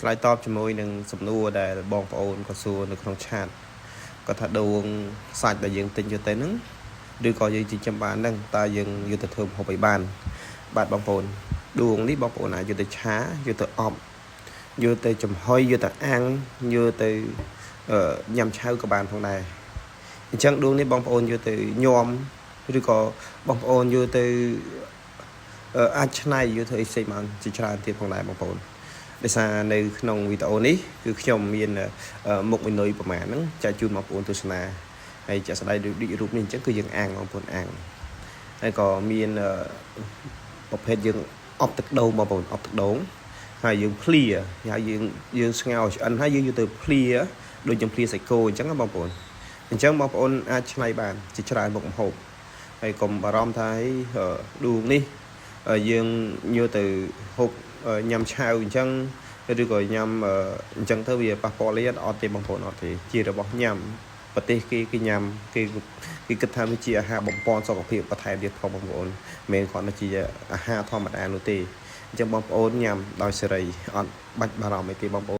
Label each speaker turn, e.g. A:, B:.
A: ឆ្លើយតបជាមួយនឹងសំណួរដែលបងប្អូនក៏សួរនៅក្នុងឆាតគាត់ថាដួងសាច់ដែលយើងទិញយកទៅហ្នឹងឬក៏យើងចិញ្ចឹមបានហ្នឹងតើយើងយកទៅធ្វើម្ហូបអីបានបាទបងប្អូនដួងនេះបងប្អូនអាចយកទៅឆាយកទៅអប់យកទៅចំហុយយកទៅអាំងយកទៅញ៉ាំឆៅក៏បានផងដែរអញ្ចឹងដួងនេះបងប្អូនយកទៅញោមឬក៏បងប្អូនយកទៅអាចឆ្នៃយកទៅអីផ្សេងបានជាច្រើនទៀតផងដែរបងប្អូនដោយសារនៅក្នុងវីដេអូនេះគឺខ្ញុំមានមុខមេនុយប្រមាណហ្នឹងចែកជូនបងប្អូនទស្សនាហើយចាក់ស្ដាយដូចរូបនេះអញ្ចឹងគឺយើងអាំងបងប្អូនអាំងហើយក៏មានប្រភេទយើងអប់ទឹកដូងបងប្អូនអប់ទឹកដូងហើយយើងភ្លាហើយយើងស្ងោរឆ្អិនហើយយើងយកទៅភ្លាដូចយើងភ្លាសាច់គោអញ្ចឹងណាបងប្អូនអញ្ចឹងបងប្អូនអាចឆ្នៃបានជាច្រើនមុខម្ហូបហើយកុំបារម្ភថាដួងនេះយើងយកទៅហូបញ៉ាំឆៅអញ្ចឹងឬក៏ញ៉ាំអញ្ចឹងទៅវាប៉ះពាល់អត់ទេបងប្អូនអត់ទេជារបស់ញ៉ាំប្រទេសគេញ៉ាំគេគិតថាវាជាអាហារបំពន់សុខភាពបន្ថែមទៀតផងបងប្អូនមិនគ្រាន់តែជាអាហារធម្មតានោះទេអញ្ចឹងបងប្អូនញ៉ាំដោយសេរីអត់បាច់បារម្ភអីទេបងប្អូន